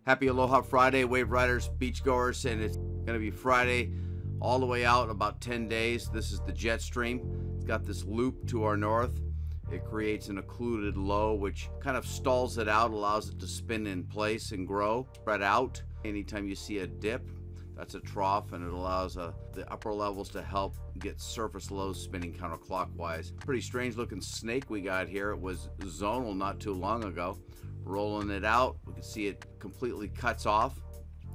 Happy Aloha Friday, wave riders, beachgoers, and it's going to be Friday all the way out about 10 days. This is the jet stream. It's got this loop to our north. It creates an occluded low, which kind of stalls it out, allows it to spin in place and grow, spread out. Anytime you see a dip, that's a trough, and it allows the upper levels to help get surface lows spinning counterclockwise. Pretty strange looking snake we got here. It was zonal not too long ago. Rolling it out, we can see it completely cuts off.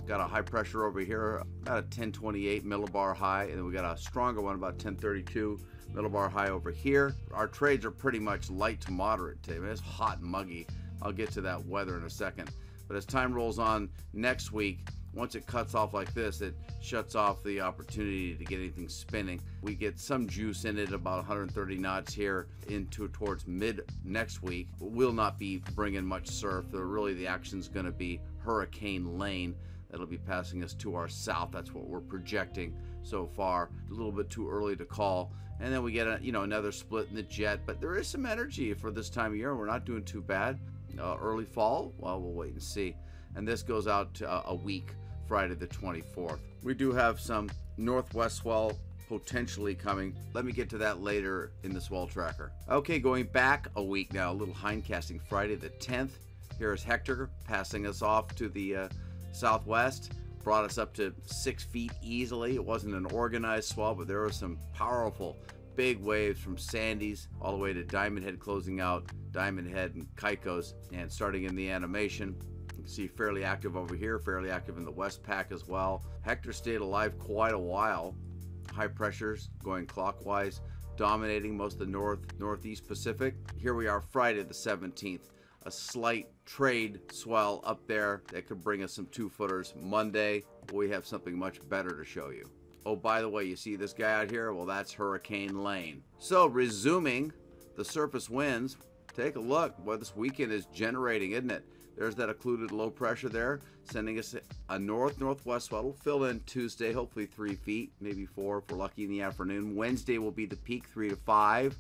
Got a high pressure over here, about a 1028 millibar high, and then we got a stronger one, about 1032 millibar high over here. Our trades are pretty much light to moderate today. I mean, it's hot and muggy. I'll get to that weather in a second. But as time rolls on next week, once it cuts off like this, it shuts off the opportunity to get anything spinning. We get some juice in it, about 130 knots here into towards mid next week. We'll not be bringing much surf. Really, the action's going to be Hurricane Lane. That'll be passing us to our south. That's what we're projecting so far. A little bit too early to call. And then we get another split in the jet. But there is some energy for this time of year. We're not doing too bad. Early fall, well, we'll wait and see. And this goes out to a week, Friday the 24th. We do have some northwest swell potentially coming. Let me get to that later in the swell tracker. Okay, going back a week now, a little hindcasting. Friday the 10th. Here is Hector passing us off to the southwest. Brought us up to 6 feet easily. It wasn't an organized swell, but there were some powerful big waves from Sandy's all the way to Diamond Head, closing out Diamond Head and Caicos. And starting in the animation, you can see fairly active over here, fairly active in the West Pac as well. Hector stayed alive quite a while. High pressures going clockwise, dominating most of the northeast Pacific. Here we are Friday the 17th. A slight trade swell up there that could bring us some 2-footers. Monday, we have something much better to show you. Oh, by the way, you see this guy out here? Well, that's Hurricane Lane. So, resuming the surface winds, take a look. Boy, this weekend is generating, isn't it? There's that occluded low pressure there, sending us a north-northwest swell. It'll fill in Tuesday, hopefully 3 feet, maybe 4 if we're lucky in the afternoon. Wednesday will be the peak, 3 to 5.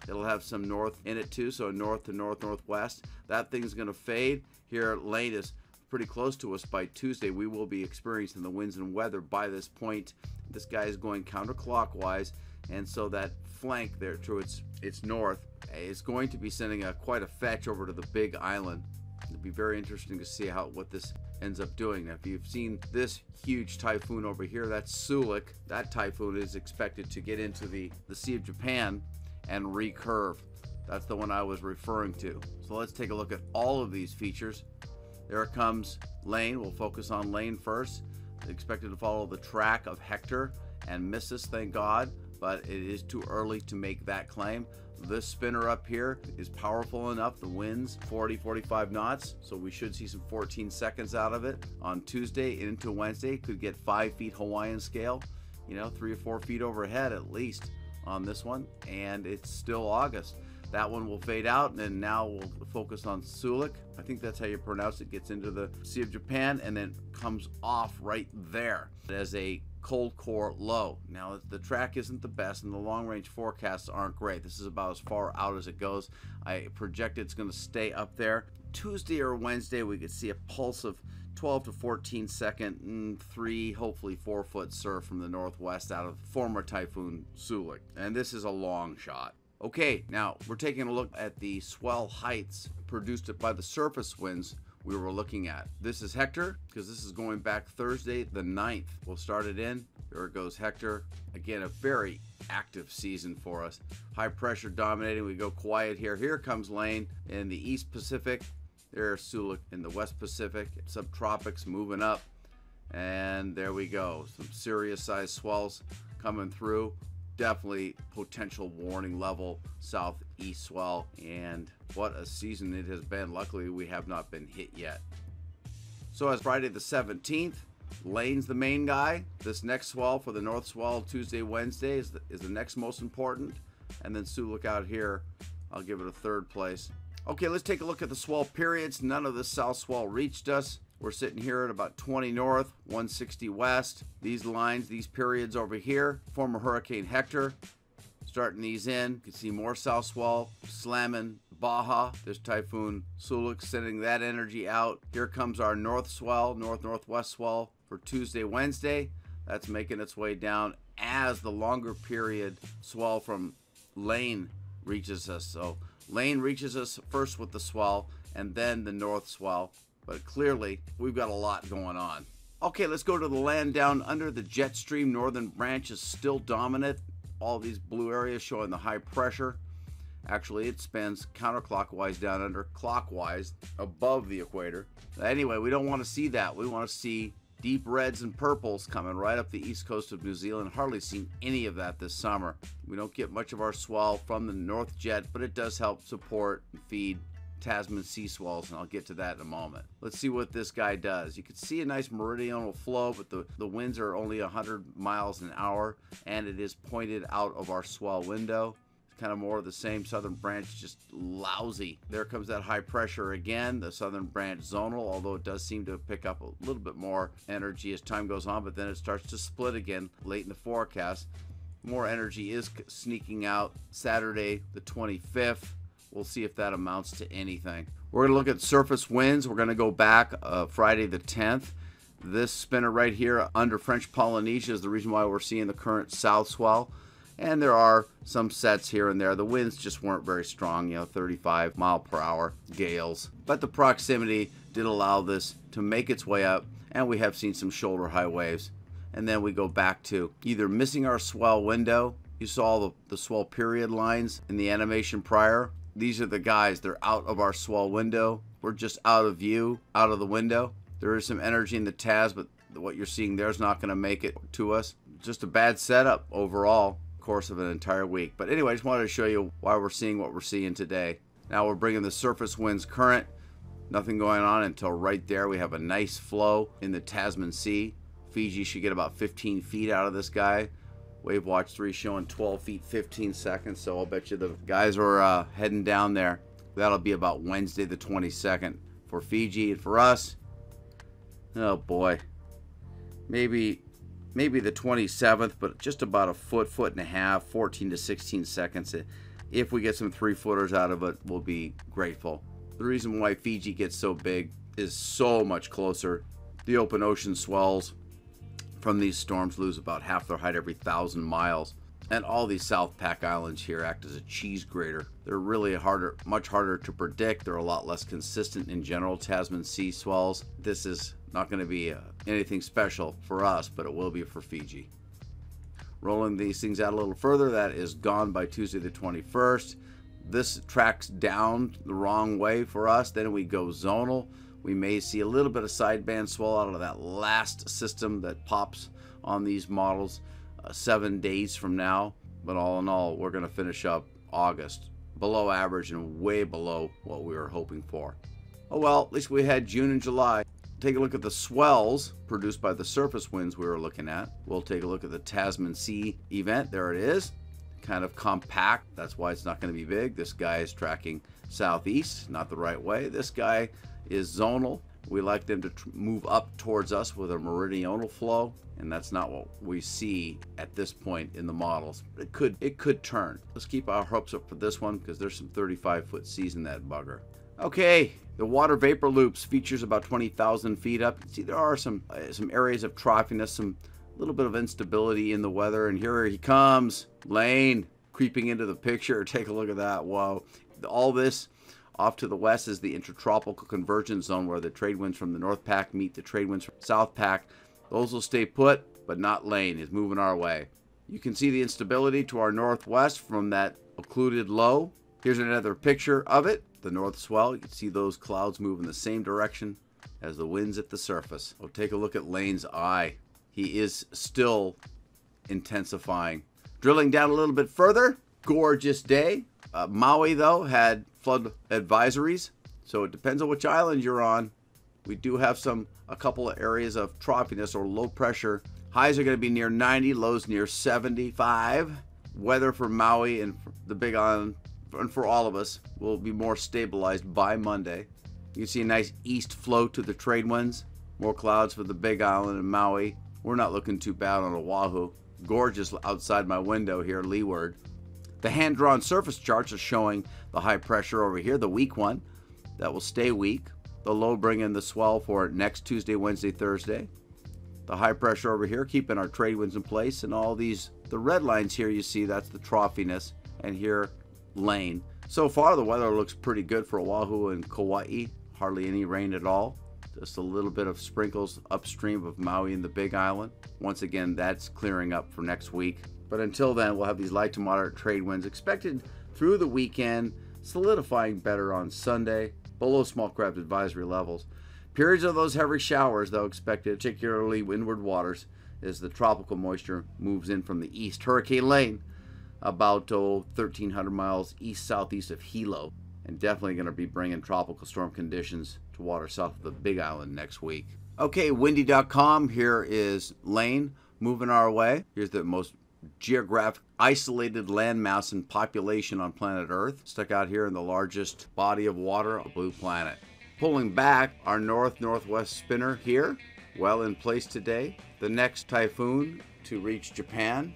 It'll have some north in it too, so north to north-northwest. That thing's going to fade. Here, Lane is pretty close to us by Tuesday. We will be experiencing the winds and weather by this point. This guy is going counterclockwise, and so that flank there to its north is going to be sending quite a fetch over to the Big Island. It'll be very interesting to see what this ends up doing. Now, if you've seen this huge typhoon over here, that's Sulak. That typhoon is expected to get into the Sea of Japan and recurve. That's the one I was referring to. So let's take a look at all of these features. There comes Lane. We'll focus on Lane first. Expected to follow the track of Hector and miss us, thank God, but it is too early to make that claim. This spinner up here is powerful enough. The winds 40-45 knots, so we should see some 14 seconds out of it on Tuesday into Wednesday. Could get 5 feet Hawaiian scale, 3 or 4 feet overhead at least on this one, and it's still August. That one will fade out, and then now we'll focus on Sulak. I think that's how you pronounce it. Gets into the Sea of Japan and then comes off right there as a cold core low. Now, the track isn't the best, and the long-range forecasts aren't great. This is about as far out as it goes. I project it's going to stay up there. Tuesday or Wednesday, we could see a pulse of 12 to 14 second, 3, hopefully 4 foot surf from the northwest out of former Typhoon Sulak. And this is a long shot. Okay, now we're taking a look at the swell heights produced by the surface winds we were looking at. This is Hector, because this is going back Thursday the 9th. We'll start it in. There goes Hector. Again, a very active season for us. High pressure dominating. We go quiet here. Here comes Lane in the East Pacific. There's Sulak in the West Pacific. Subtropics moving up. And there we go. Some serious sized swells coming through. Definitely potential warning level southeast swell, and what a season it has been. Luckily, we have not been hit yet. So as Friday the 17th, Lane's the main guy. This next swell for the north swell Tuesday, Wednesday is the next most important, and then Sulak out here, I'll give it a 3rd place. Okay, let's take a look at the swell periods. None of the south swell reached us. We're sitting here at about 20 north, 160 west. These lines, these periods over here, former Hurricane Hector, Starting these in, you can see more south swell slamming Baja. There's Typhoon Sulak sending that energy out. Here comes our north swell, north-northwest swell for Tuesday, Wednesday. That's making its way down as the longer period swell from Lane reaches us. So Lane reaches us first with the swell and then the north swell. But clearly, we've got a lot going on. Okay, let's go to the land down under. The jet stream northern branch is still dominant. All these blue areas showing the high pressure. Actually, it spins counterclockwise down under, clockwise above the equator. Anyway, we don't want to see that. We want to see deep reds and purples coming right up the east coast of New Zealand. Hardly seen any of that this summer. We don't get much of our swell from the north jet, but it does help support and feed Tasman Sea swells, and I'll get to that in a moment. Let's see what this guy does. You can see a nice meridional flow, but the winds are only 100 miles an hour, and it is pointed out of our swell window. Kind of more of the same. Southern branch just lousy. There comes that high pressure again. The southern branch zonal, although it does seem to pick up a little bit more energy as time goes on, but then it starts to split again late in the forecast. More energy is sneaking out Saturday the 25th. We'll see if that amounts to anything. We're going to look at surface winds. We're going to go back Friday the 10th. This spinner right here under French Polynesia is the reason why we're seeing the current south swell. And there are some sets here and there. The winds just weren't very strong, 35 mile per hour gales. But the proximity did allow this to make its way up, and we have seen some shoulder high waves. And then we go back to either missing our swell window. You saw the swell period lines in the animation prior. These are the guys, they're out of our swell window. We're just out of view, out of the window. There is some energy in the TAS, but what you're seeing there is not going to make it to us. Just a bad setup overall, course of an entire week. But anyway, I just wanted to show you why we're seeing what we're seeing today. Now we're bringing the surface winds current. Nothing going on until right there. We have a nice flow in the Tasman Sea. Fiji should get about 15 feet out of this guy. Wave Watch 3 showing 12 feet 15 seconds, so I'll bet you the guys are heading down there. That'll be about Wednesday the 22nd for Fiji. And for us, oh boy, maybe the 27th, but just about a foot and a half, 14 to 16 seconds. If we get some 3-footers out of it, we'll be grateful. The reason why Fiji gets so big is so much closer. The open ocean swells from these storms lose about half their height every 1,000 miles. And all these South Pac Islands here act as a cheese grater. They're really much harder to predict. They're a lot less consistent in general. Tasman Sea swells. This is not going to be anything special for us, but it will be for Fiji. Rolling these things out a little further, that is gone by Tuesday the 21st. This tracks down the wrong way for us. Then we go zonal. We may see a little bit of sideband swell out of that last system that pops on these models 7 days from now. But all in all, we're going to finish up August below average and way below what we were hoping for. Oh well, at least we had June and July. Take a look at the swells produced by the surface winds we were looking at. We'll take a look at the Tasman Sea event. There it is. Kind of compact. That's why it's not going to be big. This guy is tracking southeast, not the right way. This guy is zonal. We like them to move up towards us with a meridional flow, and that's not what we see at this point in the models. It could turn. Let's keep our hopes up for this one because there's some 35-foot seas in that bugger. Okay, the water vapor loops features about 20,000 feet up. You can see there are some areas of troughiness, some little bit of instability in the weather, and here he comes, Lane, creeping into the picture. Take a look at that. Wow. All this off to the west is the intertropical convergence zone where the trade winds from the North Pac meet the trade winds from South Pac. Those will stay put, but not Lane. Is moving our way. You can see the instability to our northwest from that occluded low. Here's another picture of it. The north swell. You can see those clouds move in the same direction as the winds at the surface. Oh, take a look at Lane's eye. He is still intensifying. Drilling down a little bit further. Gorgeous day. Maui, though, had flood advisories, so it depends on which island you're on. We do have a couple of areas of troughiness or low pressure. Highs are going to be near 90, lows near 75. Weather for Maui and for the Big Island, and for all of us, will be more stabilized by Monday. You can see a nice east flow to the trade winds. More clouds for the Big Island and Maui. We're not looking too bad on Oahu. Gorgeous outside my window here, leeward. The hand-drawn surface charts are showing the high pressure over here, the weak one. That will stay weak. The low bring in the swell for next Tuesday, Wednesday, Thursday. The high pressure over here keeping our trade winds in place, and all these, the red lines here you see, that's the troughiness, and here lane. So far the weather looks pretty good for Oahu and Kauai. Hardly any rain at all. Just a little bit of sprinkles upstream of Maui and the Big Island. Once again, that's clearing up for next week. But until then, we'll have these light to moderate trade winds expected through the weekend, solidifying better on Sunday, below small craft advisory levels. Periods of those heavy showers, though, expected, particularly windward waters, as the tropical moisture moves in from the east. Hurricane Lane, about 1,300 miles east-southeast of Hilo, and definitely going to be bringing tropical storm conditions to water south of the Big Island next week. Okay, windy.com, here is Lane moving our way. Here's the most geographic isolated landmass and population on planet Earth, stuck out here in the largest body of water on the blue planet. Pulling back, our north-northwest spinner here, well in place today. The next typhoon to reach Japan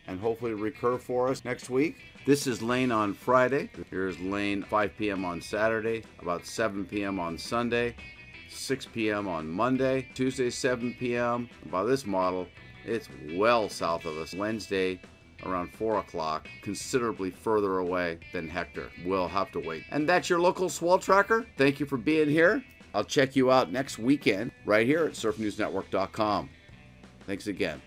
and hopefully recur for us next week. This is Lane on Friday. Here's Lane 5 p.m. on Saturday, about 7 p.m. on Sunday, 6 p.m. on Monday, Tuesday 7 p.m. By this model, it's well south of us. Wednesday around 4 o'clock, considerably further away than Hector. We'll have to wait. And that's your local swell tracker. Thank you for being here. I'll check you out next weekend right here at surfnewsnetwork.com. Thanks again.